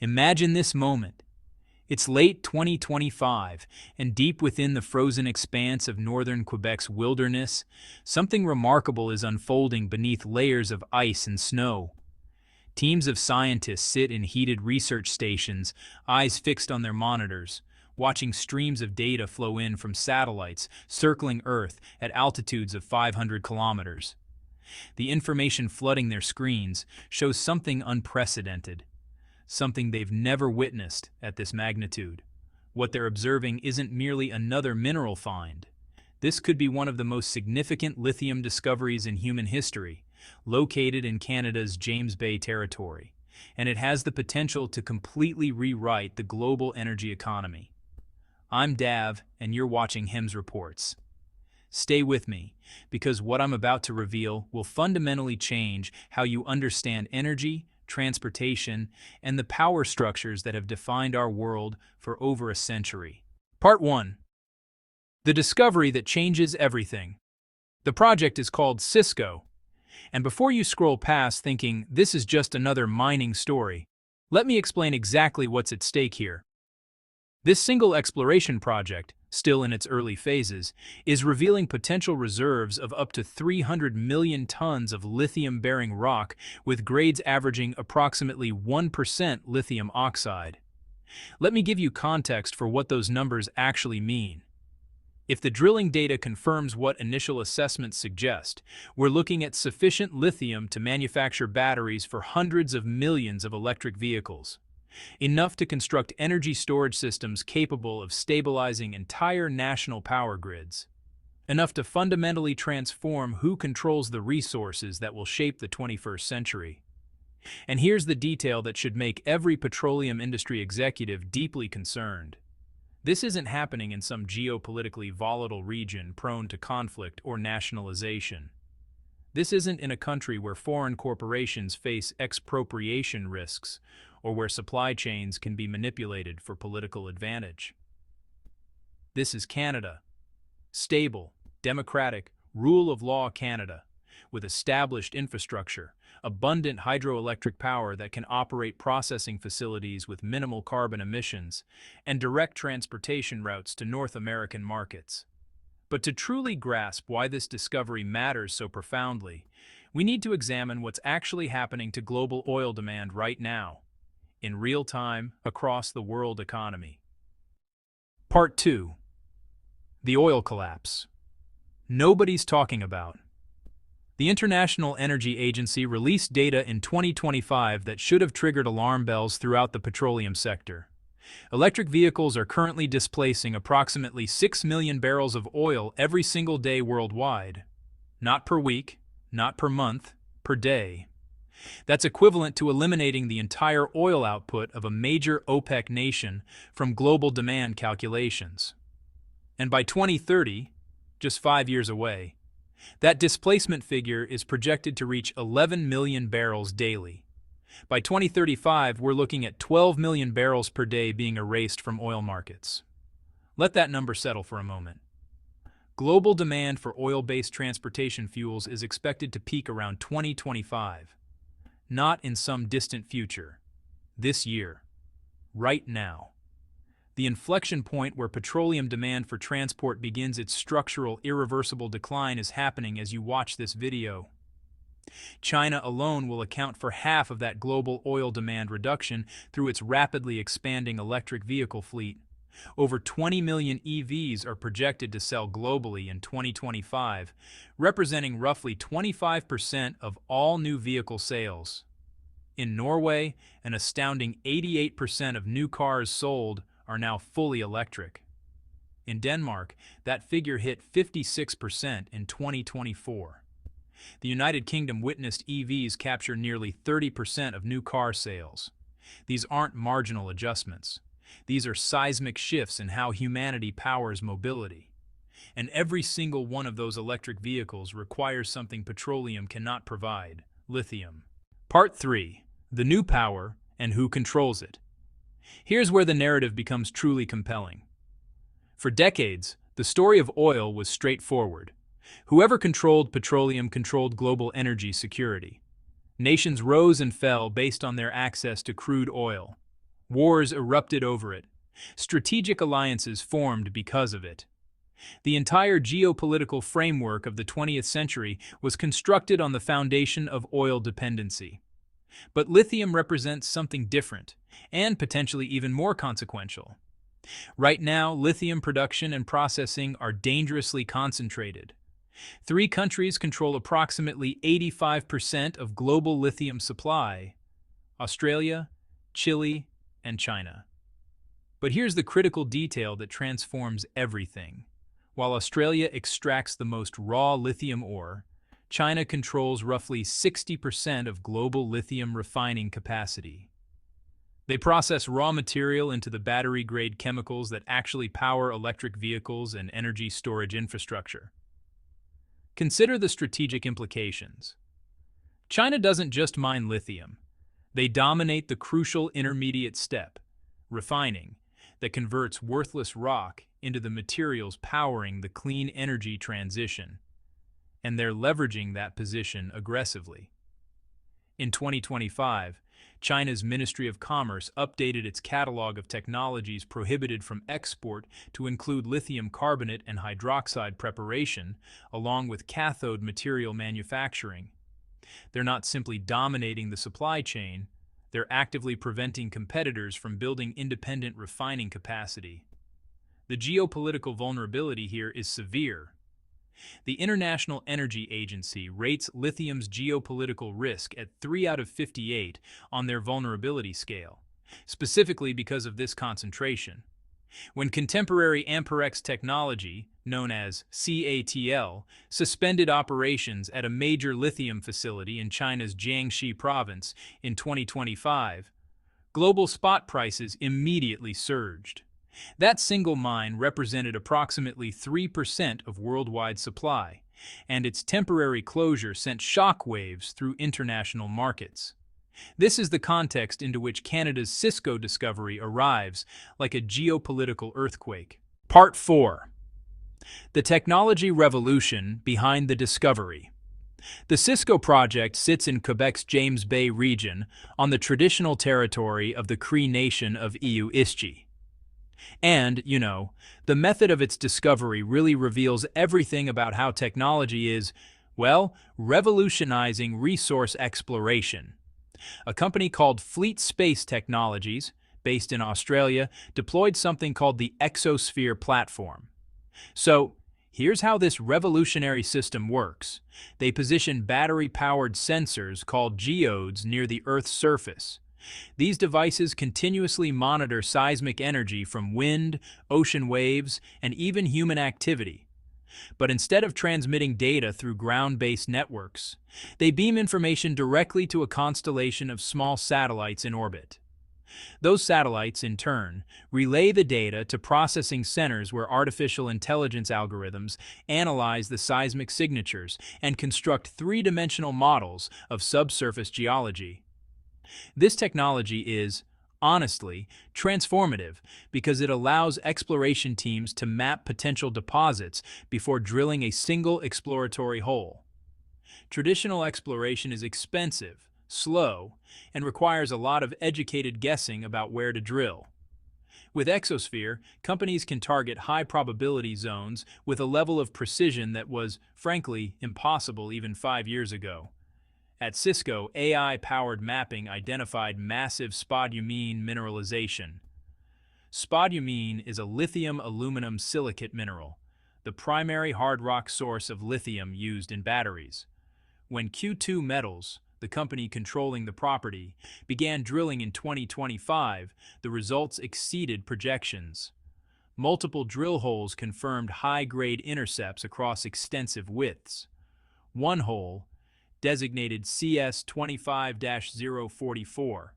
Imagine this moment. It's late 2025, and deep within the frozen expanse of northern Quebec's wilderness, something remarkable is unfolding beneath layers of ice and snow. Teams of scientists sit in heated research stations, eyes fixed on their monitors, watching streams of data flow in from satellites circling Earth at altitudes of 500 kilometers. The information flooding their screens shows something unprecedented. Something they've never witnessed at this magnitude. What they're observing isn't merely another mineral find. This could be one of the most significant lithium discoveries in human history, located in Canada's James Bay territory, and it has the potential to completely rewrite the global energy economy. I'm Dav, and you're watching HIMS Reports. Stay with me, because what I'm about to reveal will fundamentally change how you understand energy, transportation, and the power structures that have defined our world for over a century. Part 1. The discovery that changes everything. The project is called Cisco. And before you scroll past thinking this is just another mining story, let me explain exactly what's at stake here. This single exploration project, still in its early phases, is revealing potential reserves of up to 300 million tons of lithium-bearing rock with grades averaging approximately 1% lithium oxide. Let me give you context for what those numbers actually mean. If the drilling data confirms what initial assessments suggest, we're looking at sufficient lithium to manufacture batteries for hundreds of millions of electric vehicles. Enough to construct energy storage systems capable of stabilizing entire national power grids. Enough to fundamentally transform who controls the resources that will shape the 21st century. And here's the detail that should make every petroleum industry executive deeply concerned. This isn't happening in some geopolitically volatile region prone to conflict or nationalization. This isn't in a country where foreign corporations face expropriation risks or where supply chains can be manipulated for political advantage. This is Canada. Stable, democratic, rule-of-law Canada, with established infrastructure, abundant hydroelectric power that can operate processing facilities with minimal carbon emissions, and direct transportation routes to North American markets. But to truly grasp why this discovery matters so profoundly, we need to examine what's actually happening to global oil demand right now, in real time, across the world economy. Part 2. The oil collapse. Nobody's talking about. The International Energy Agency released data in 2025 that should have triggered alarm bells throughout the petroleum sector. Electric vehicles are currently displacing approximately 6 million barrels of oil every single day worldwide. Not per week, not per month, per day. That's equivalent to eliminating the entire oil output of a major OPEC nation from global demand calculations. And by 2030, just 5 years away, that displacement figure is projected to reach 11 million barrels daily. By 2035, we're looking at 12 million barrels per day being erased from oil markets. Let that number settle for a moment. Global demand for oil-based transportation fuels is expected to peak around 2025. Not in some distant future. This year. Right now. The inflection point where petroleum demand for transport begins its structural, irreversible decline is happening as you watch this video. China alone will account for half of that global oil demand reduction through its rapidly expanding electric vehicle fleet. Over 20 million EVs are projected to sell globally in 2025, representing roughly 25% of all new vehicle sales. In Norway, an astounding 88% of new cars sold are now fully electric. In Denmark, that figure hit 56% in 2024. The United Kingdom witnessed EVs capture nearly 30% of new car sales. These aren't marginal adjustments. These are seismic shifts in how humanity powers mobility. And every single one of those electric vehicles requires something petroleum cannot provide: lithium. Part 3. The new power and who controls it. Here's where the narrative becomes truly compelling. For decades, the story of oil was straightforward. Whoever controlled petroleum controlled global energy security. Nations rose and fell based on their access to crude oil. Wars erupted over it. Strategic alliances formed because of it. The entire geopolitical framework of the 20th century was constructed on the foundation of oil dependency. But lithium represents something different, and potentially even more consequential. Right now, lithium production and processing are dangerously concentrated. Three countries control approximately 85% of global lithium supply: Australia, Chile, and China. But here's the critical detail that transforms everything. While Australia extracts the most raw lithium ore, China controls roughly 60% of global lithium refining capacity. They process raw material into the battery-grade chemicals that actually power electric vehicles and energy storage infrastructure. Consider the strategic implications. China doesn't just mine lithium. They dominate the crucial intermediate step, refining, that converts worthless rock into the materials powering the clean energy transition. And they're leveraging that position aggressively. In 2025, China's Ministry of Commerce updated its catalog of technologies prohibited from export to include lithium carbonate and hydroxide preparation, along with cathode material manufacturing. They're not simply dominating the supply chain, they're actively preventing competitors from building independent refining capacity. The geopolitical vulnerability here is severe. The International Energy Agency rates lithium's geopolitical risk at 3 out of 58 on their vulnerability scale, specifically because of this concentration. When contemporary Amperex technology, known as CATL, suspended operations at a major lithium facility in China's Jiangxi province in 2025, global spot prices immediately surged. That single mine represented approximately 3% of worldwide supply, and its temporary closure sent shockwaves through international markets. This is the context into which Canada's Cisco discovery arrives like a geopolitical earthquake. Part 4. The technology revolution behind the discovery. The Cisco project sits in Quebec's James Bay region on the traditional territory of the Cree Nation of Iou-Ischii. And, the method of its discovery really reveals everything about how technology is, well, revolutionizing resource exploration. A company called Fleet Space Technologies, based in Australia, deployed something called the Exosphere platform. So, here's how this revolutionary system works. They position battery-powered sensors called geodes near the Earth's surface. These devices continuously monitor seismic energy from wind, ocean waves, and even human activity. But instead of transmitting data through ground-based networks, they beam information directly to a constellation of small satellites in orbit. Those satellites, in turn, relay the data to processing centers where artificial intelligence algorithms analyze the seismic signatures and construct three-dimensional models of subsurface geology. This technology is, honestly, transformative because it allows exploration teams to map potential deposits before drilling a single exploratory hole. Traditional exploration is expensive, slow, and requires a lot of educated guessing about where to drill. With Exosphere, companies can target high-probability zones with a level of precision that was, frankly, impossible even 5 years ago. At Cisco, AI-powered mapping identified massive spodumene mineralization. Spodumene is a lithium-aluminum silicate mineral, the primary hard rock source of lithium used in batteries. When Q2 Metals, the company controlling the property, began drilling in 2025, the results exceeded projections. Multiple drill holes confirmed high-grade intercepts across extensive widths. One hole, designated CS25-044,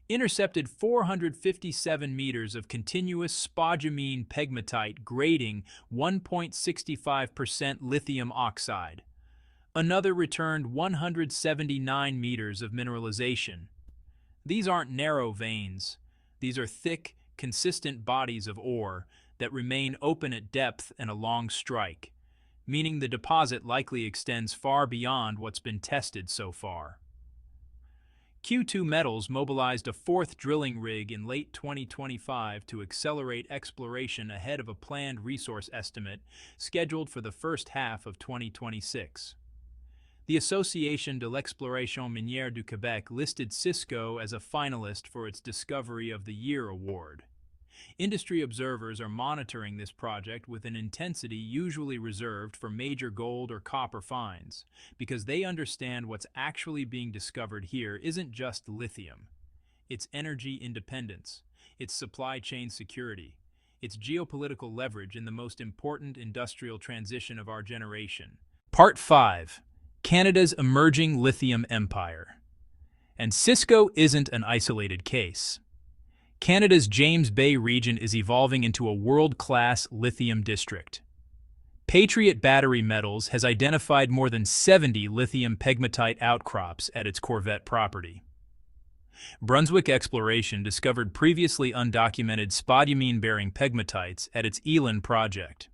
intercepted 457 meters of continuous spodumene pegmatite grading 1.65% lithium oxide. Another returned 179 meters of mineralization. These aren't narrow veins. These are thick, consistent bodies of ore that remain open at depth and along strike, meaning the deposit likely extends far beyond what's been tested so far. Q2 Metals mobilized a fourth drilling rig in late 2025 to accelerate exploration ahead of a planned resource estimate scheduled for the first half of 2026. The Association de l'Exploration Minière du Québec listed Cisco as a finalist for its Discovery of the Year award. Industry observers are monitoring this project with an intensity usually reserved for major gold or copper finds, because they understand what's actually being discovered here isn't just lithium. It's energy independence, it's supply chain security, it's geopolitical leverage in the most important industrial transition of our generation. Part 5. Canada's Emerging Lithium Empire. And Cisco isn't an isolated case. Canada's James Bay region is evolving into a world-class lithium district. Patriot Battery Metals has identified more than 70 lithium pegmatite outcrops at its Corvette property. Brunswick Exploration discovered previously undocumented spodumene-bearing pegmatites at its Elan project.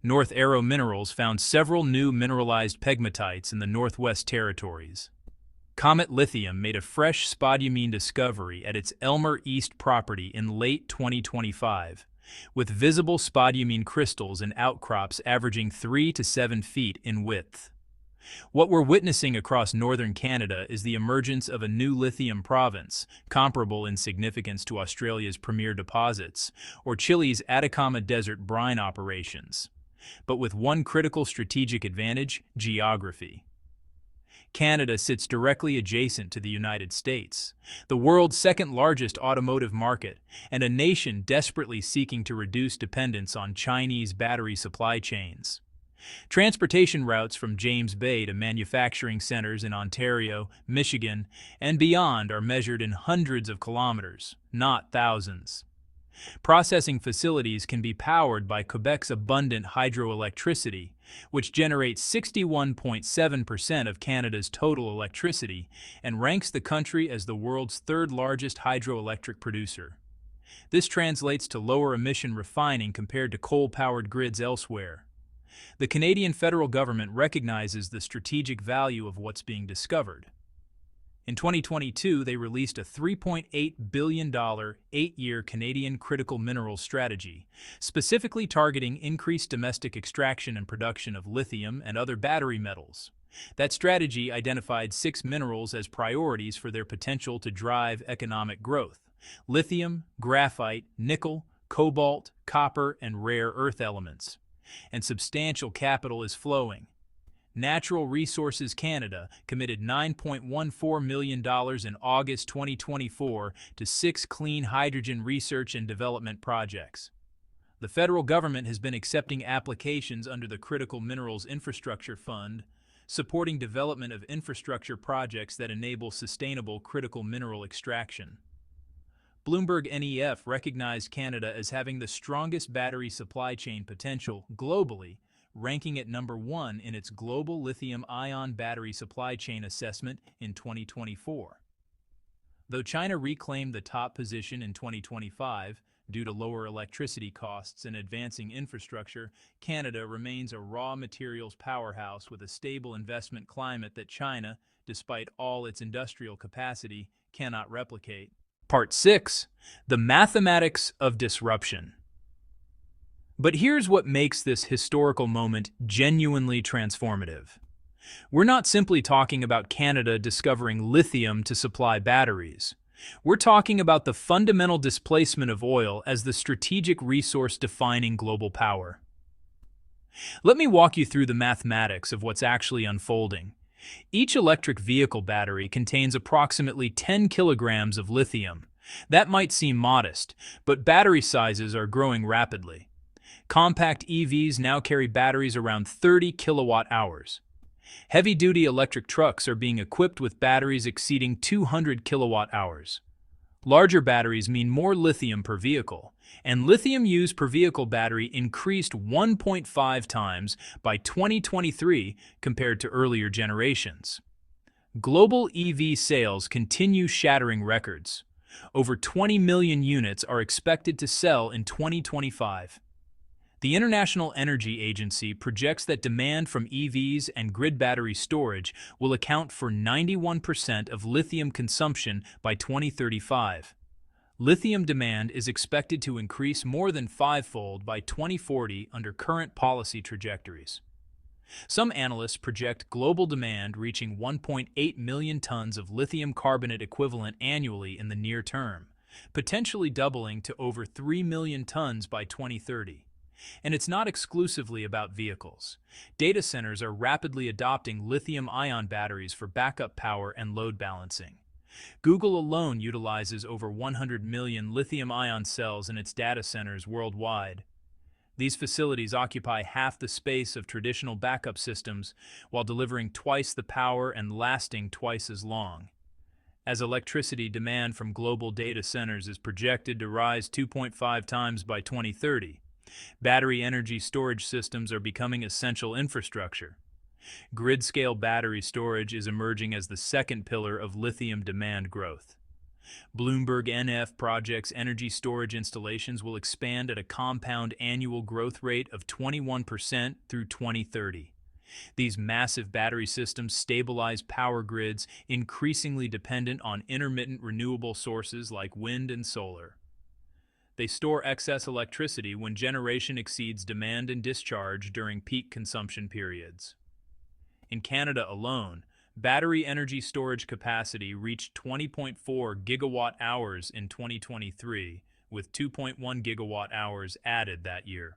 North Arrow Minerals found several new mineralized pegmatites in the Northwest Territories. Comet Lithium made a fresh spodumene discovery at its Elmer East property in late 2025, with visible spodumene crystals and outcrops averaging 3 to 7 feet in width. What we're witnessing across northern Canada is the emergence of a new lithium province, comparable in significance to Australia's premier deposits, or Chile's Atacama Desert brine operations, but with one critical strategic advantage: geography. Canada sits directly adjacent to the United States, the world's second-largest automotive market, and a nation desperately seeking to reduce dependence on Chinese battery supply chains. Transportation routes from James Bay to manufacturing centers in Ontario, Michigan, and beyond are measured in hundreds of kilometers, not thousands. Processing facilities can be powered by Quebec's abundant hydroelectricity, which generates 61.7% of Canada's total electricity and ranks the country as the world's third-largest hydroelectric producer. This translates to lower emission refining compared to coal-powered grids elsewhere. The Canadian federal government recognizes the strategic value of what's being discovered. In 2022, they released a $3.8 billion 8-year Canadian critical minerals strategy, specifically targeting increased domestic extraction and production of lithium and other battery metals. That strategy identified 6 minerals as priorities for their potential to drive economic growth: lithium, graphite, nickel, cobalt, copper, and rare earth elements. And substantial capital is flowing. Natural Resources Canada committed $9.14 million in August 2024 to 6 clean hydrogen research and development projects. The federal government has been accepting applications under the Critical Minerals Infrastructure Fund, supporting development of infrastructure projects that enable sustainable critical mineral extraction. Bloomberg NEF recognized Canada as having the strongest battery supply chain potential globally, ranking it number 1 in its Global Lithium-Ion Battery Supply Chain Assessment in 2024. Though China reclaimed the top position in 2025 due to lower electricity costs and advancing infrastructure, Canada remains a raw materials powerhouse with a stable investment climate that China, despite all its industrial capacity, cannot replicate. Part 6. The Mathematics of Disruption. But here's what makes this historical moment genuinely transformative. We're not simply talking about Canada discovering lithium to supply batteries. We're talking about the fundamental displacement of oil as the strategic resource defining global power. Let me walk you through the mathematics of what's actually unfolding. Each electric vehicle battery contains approximately 10 kilograms of lithium. That might seem modest, but battery sizes are growing rapidly. Compact EVs now carry batteries around 30 kilowatt-hours. Heavy-duty electric trucks are being equipped with batteries exceeding 200 kilowatt-hours. Larger batteries mean more lithium per vehicle, and lithium use per vehicle battery increased 1.5 times by 2023 compared to earlier generations. Global EV sales continue shattering records. Over 20 million units are expected to sell in 2025. The International Energy Agency projects that demand from EVs and grid battery storage will account for 91% of lithium consumption by 2035. Lithium demand is expected to increase more than fivefold by 2040 under current policy trajectories. Some analysts project global demand reaching 1.8 million tons of lithium carbonate equivalent annually in the near term, potentially doubling to over 3 million tons by 2030. And it's not exclusively about vehicles. Data centers are rapidly adopting lithium-ion batteries for backup power and load balancing. Google alone utilizes over 100 million lithium-ion cells in its data centers worldwide. These facilities occupy half the space of traditional backup systems while delivering twice the power and lasting twice as long. As electricity demand from global data centers is projected to rise 2.5 times by 2030, battery energy storage systems are becoming essential infrastructure. Grid-scale battery storage is emerging as the second pillar of lithium demand growth. Bloomberg NF projects energy storage installations will expand at a compound annual growth rate of 21% through 2030. These massive battery systems stabilize power grids increasingly dependent on intermittent renewable sources like wind and solar. They store excess electricity when generation exceeds demand and discharge during peak consumption periods. In Canada alone, battery energy storage capacity reached 20.4 gigawatt-hours in 2023, with 2.1 gigawatt-hours added that year.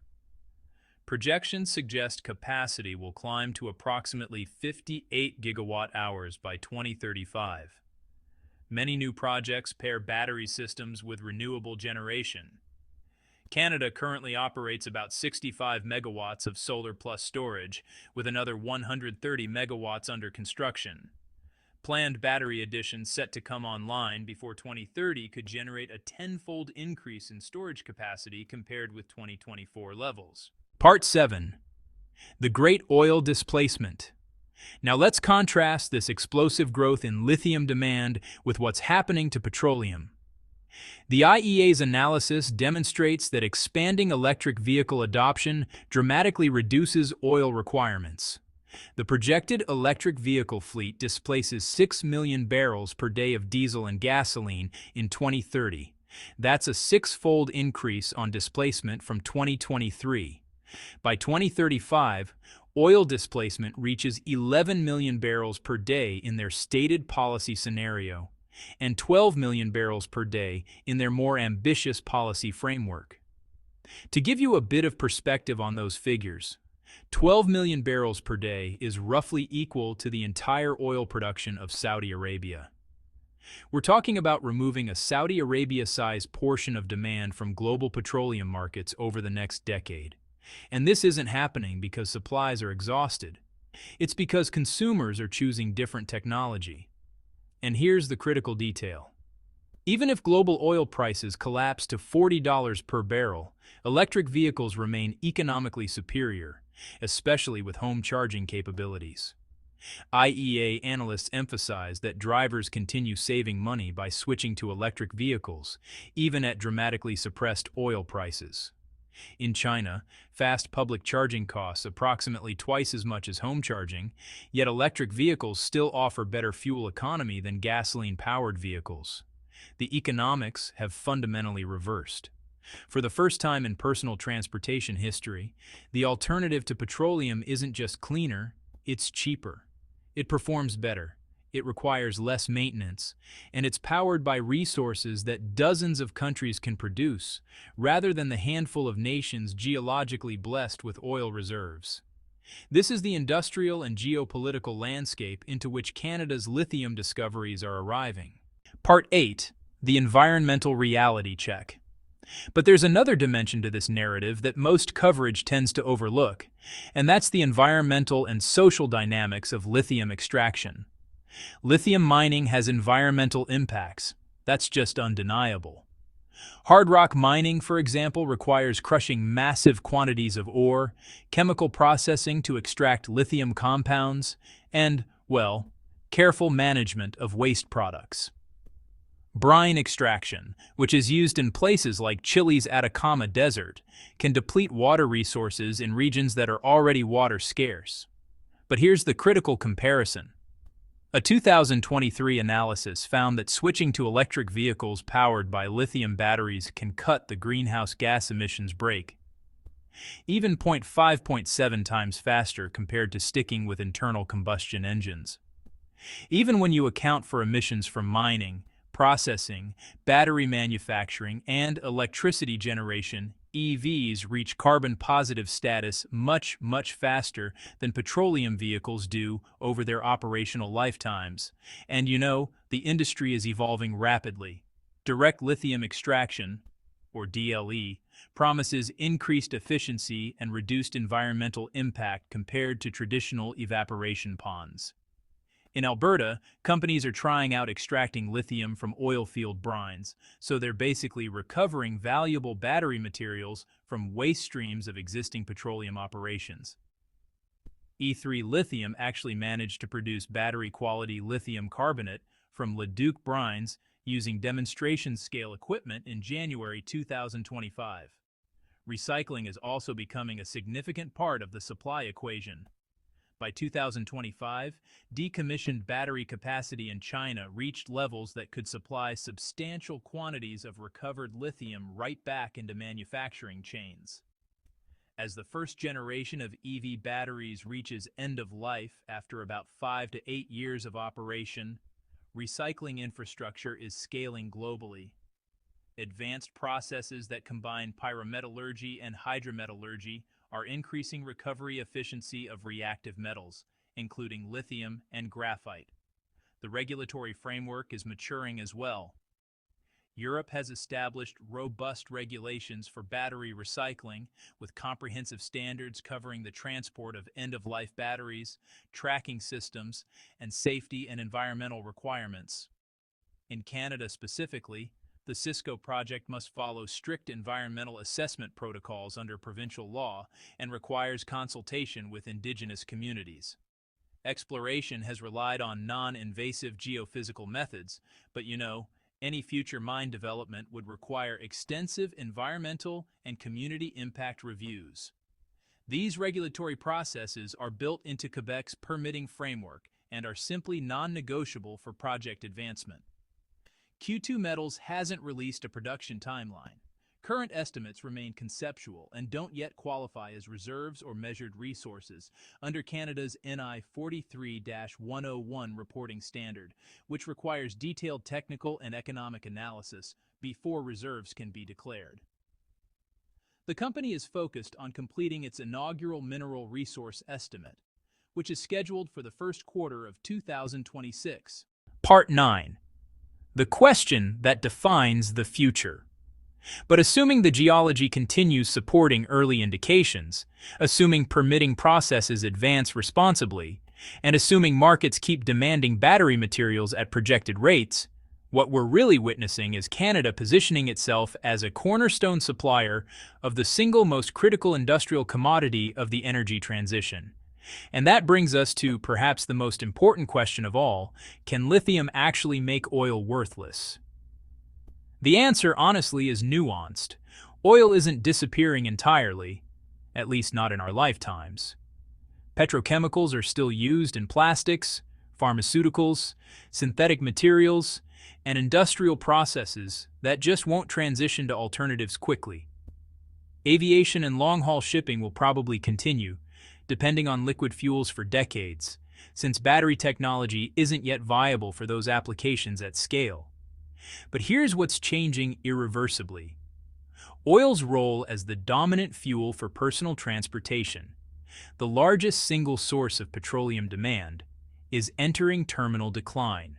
Projections suggest capacity will climb to approximately 58 gigawatt-hours by 2035. Many new projects pair battery systems with renewable generation. Canada currently operates about 65 megawatts of solar plus storage, with another 130 megawatts under construction. Planned battery additions set to come online before 2030 could generate a tenfold increase in storage capacity compared with 2024 levels. Part 7. The Great Oil Displacement. Now let's contrast this explosive growth in lithium demand with what's happening to petroleum. The IEA's analysis demonstrates that expanding electric vehicle adoption dramatically reduces oil requirements. The projected electric vehicle fleet displaces 6 million barrels per day of diesel and gasoline in 2030. That's a six-fold increase on displacement from 2023. By 2035, oil displacement reaches 11 million barrels per day in their stated policy scenario, and 12 million barrels per day in their more ambitious policy framework. To give you a bit of perspective on those figures, 12 million barrels per day is roughly equal to the entire oil production of Saudi Arabia. We're talking about removing a Saudi Arabia-sized portion of demand from global petroleum markets over the next decade. And this isn't happening because supplies are exhausted. It's because consumers are choosing different technology. And here's the critical detail. Even if global oil prices collapse to $40 per barrel, electric vehicles remain economically superior, especially with home charging capabilities. IEA analysts emphasize that drivers continue saving money by switching to electric vehicles, even at dramatically suppressed oil prices. In China, fast public charging costs approximately twice as much as home charging, yet electric vehicles still offer better fuel economy than gasoline-powered vehicles. The economics have fundamentally reversed. For the first time in personal transportation history, the alternative to petroleum isn't just cleaner, it's cheaper. It performs better, it requires less maintenance, and it's powered by resources that dozens of countries can produce, rather than the handful of nations geologically blessed with oil reserves. This is the industrial and geopolitical landscape into which Canada's lithium discoveries are arriving. Part 8. The Environmental Reality Check. But there's another dimension to this narrative that most coverage tends to overlook, and that's the environmental and social dynamics of lithium extraction. Lithium mining has environmental impacts. That's just undeniable. Hard rock mining, for example, requires crushing massive quantities of ore, chemical processing to extract lithium compounds, and, well, careful management of waste products. Brine extraction, which is used in places like Chile's Atacama Desert, can deplete water resources in regions that are already water scarce. But here's the critical comparison. A 2023 analysis found that switching to electric vehicles powered by lithium batteries can cut the greenhouse gas emissions brake, even 0.5-0.7 times faster compared to sticking with internal combustion engines. Even when you account for emissions from mining, processing, battery manufacturing, and electricity generation, EVs reach carbon-positive status much, much faster than petroleum vehicles do over their operational lifetimes. And the industry is evolving rapidly. Direct lithium extraction, or DLE, promises increased efficiency and reduced environmental impact compared to traditional evaporation ponds. In Alberta, companies are trying out extracting lithium from oil field brines, so they're basically recovering valuable battery materials from waste streams of existing petroleum operations. E3 Lithium actually managed to produce battery-quality lithium carbonate from Leduc brines using demonstration-scale equipment in January 2025. Recycling is also becoming a significant part of the supply equation. By 2025, decommissioned battery capacity in China reached levels that could supply substantial quantities of recovered lithium right back into manufacturing chains. As the first generation of EV batteries reaches end of life after about 5 to 8 years of operation, recycling infrastructure is scaling globally. Advanced processes that combine pyrometallurgy and hydrometallurgy are increasing recovery efficiency of reactive metals, including lithium and graphite. The regulatory framework is maturing as well. Europe has established robust regulations for battery recycling, with comprehensive standards covering the transport of end-of-life batteries, tracking systems, and safety and environmental requirements. In Canada specifically, the Cisco project must follow strict environmental assessment protocols under provincial law and requires consultation with Indigenous communities. Exploration has relied on non-invasive geophysical methods, but any future mine development would require extensive environmental and community impact reviews. These regulatory processes are built into Quebec's permitting framework and are simply non-negotiable for project advancement. Q2 Metals hasn't released a production timeline. Current estimates remain conceptual and don't yet qualify as reserves or measured resources under Canada's NI 43-101 reporting standard, which requires detailed technical and economic analysis before reserves can be declared. The company is focused on completing its inaugural mineral resource estimate, which is scheduled for the first quarter of 2026. Part 9. The question that defines the future. But assuming the geology continues supporting early indications, assuming permitting processes advance responsibly, and assuming markets keep demanding battery materials at projected rates, what we're really witnessing is Canada positioning itself as a cornerstone supplier of the single most critical industrial commodity of the energy transition. And that brings us to perhaps the most important question of all: can lithium actually make oil worthless? The answer, honestly, is nuanced. Oil isn't disappearing entirely, at least not in our lifetimes. Petrochemicals are still used in plastics, pharmaceuticals, synthetic materials, and industrial processes that just won't transition to alternatives quickly. Aviation and long-haul shipping will probably continue, depending on liquid fuels for decades, since battery technology isn't yet viable for those applications at scale. But here's what's changing irreversibly. Oil's role as the dominant fuel for personal transportation, the largest single source of petroleum demand, is entering terminal decline.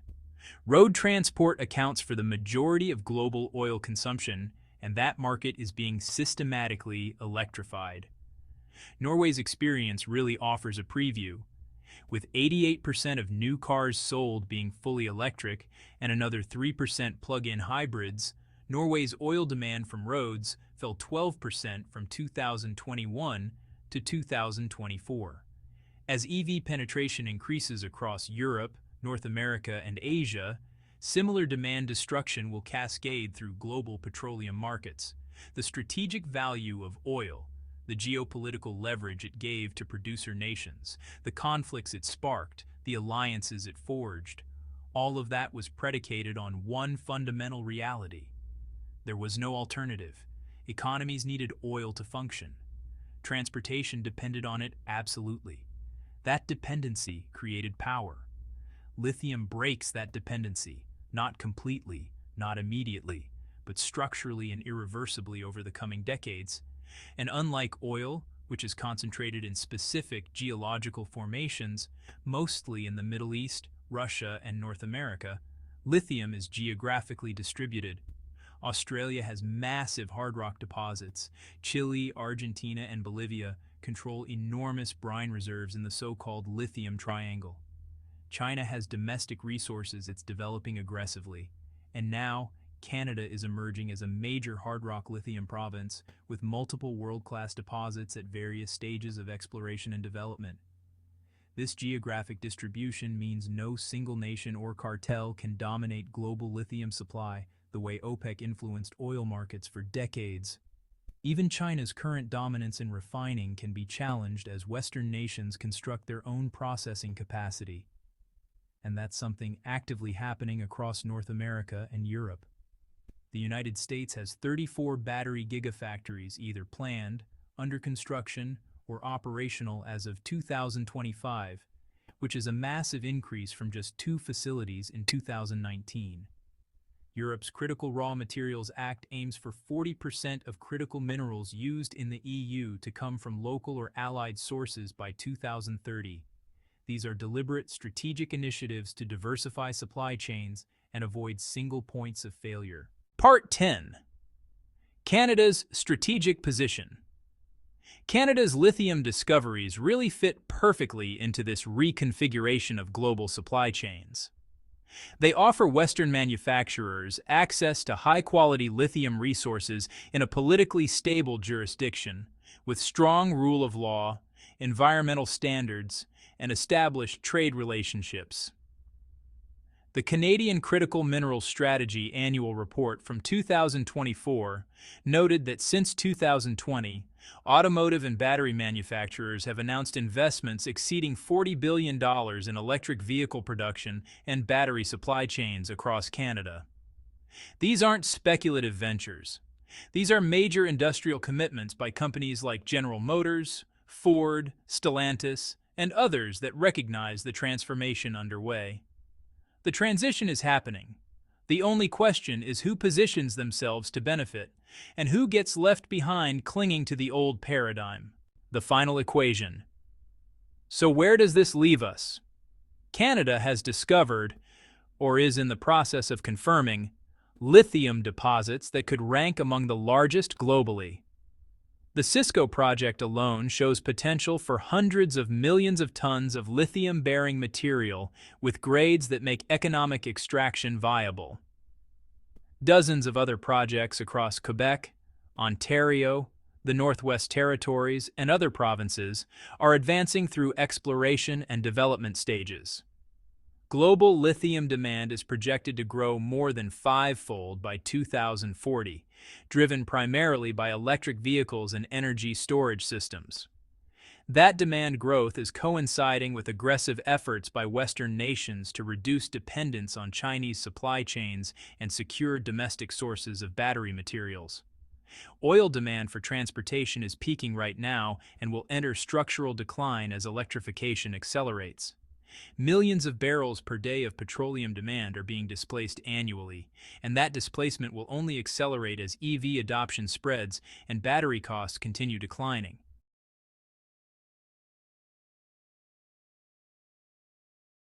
Road transport accounts for the majority of global oil consumption, and that market is being systematically electrified. Norway's experience really offers a preview. With 88% of new cars sold being fully electric and another 3% plug-in hybrids, Norway's oil demand from roads fell 12% from 2021 to 2024. As EV penetration increases across Europe, North America, and Asia, Similar demand destruction will cascade through global petroleum markets. The strategic value of oil, the geopolitical leverage it gave to producer nations, the conflicts it sparked, the alliances it forged, all of that was predicated on one fundamental reality. There was no alternative. Economies needed oil to function. Transportation depended on it absolutely. That dependency created power. Lithium breaks that dependency, not completely, not immediately, but structurally and irreversibly over the coming decades. And unlike oil, which is concentrated in specific geological formations, mostly in the Middle East, Russia, and North America, lithium is geographically distributed. Australia has massive hard rock deposits. Chile, Argentina, and Bolivia control enormous brine reserves in the so-called Lithium Triangle. China has domestic resources it's developing aggressively. And now, Canada is emerging as a major hard rock lithium province with multiple world-class deposits at various stages of exploration and development. This geographic distribution means no single nation or cartel can dominate global lithium supply the way OPEC influenced oil markets for decades. Even China's current dominance in refining can be challenged as Western nations construct their own processing capacity. And that's something actively happening across North America and Europe. The United States has 34 battery gigafactories either planned, under construction, or operational as of 2025, which is a massive increase from just 2 facilities in 2019. Europe's Critical Raw Materials Act aims for 40% of critical minerals used in the EU to come from local or allied sources by 2030. These are deliberate, strategic initiatives to diversify supply chains and avoid single points of failure. Part 10. Canada's strategic position. Canada's lithium discoveries really fit perfectly into this reconfiguration of global supply chains. They offer Western manufacturers access to high-quality lithium resources in a politically stable jurisdiction, with strong rule of law, environmental standards, and established trade relationships. The Canadian Critical Minerals Strategy Annual Report from 2024 noted that since 2020, automotive and battery manufacturers have announced investments exceeding $40 billion in electric vehicle production and battery supply chains across Canada. These aren't speculative ventures. These are major industrial commitments by companies like General Motors, Ford, Stellantis, and others that recognize the transformation underway. The transition is happening. The only question is who positions themselves to benefit, and who gets left behind clinging to the old paradigm. The final equation. So where does this leave us? Canada has discovered, or is in the process of confirming, lithium deposits that could rank among the largest globally. The Cisco project alone shows potential for hundreds of millions of tons of lithium-bearing material with grades that make economic extraction viable. Dozens of other projects across Quebec, Ontario, the Northwest Territories, and other provinces are advancing through exploration and development stages. Global lithium demand is projected to grow more than 5-fold by 2040, driven primarily by electric vehicles and energy storage systems. That demand growth is coinciding with aggressive efforts by Western nations to reduce dependence on Chinese supply chains and secure domestic sources of battery materials. Oil demand for transportation is peaking right now and will enter structural decline as electrification accelerates. Millions of barrels per day of petroleum demand are being displaced annually, and that displacement will only accelerate as EV adoption spreads and battery costs continue declining.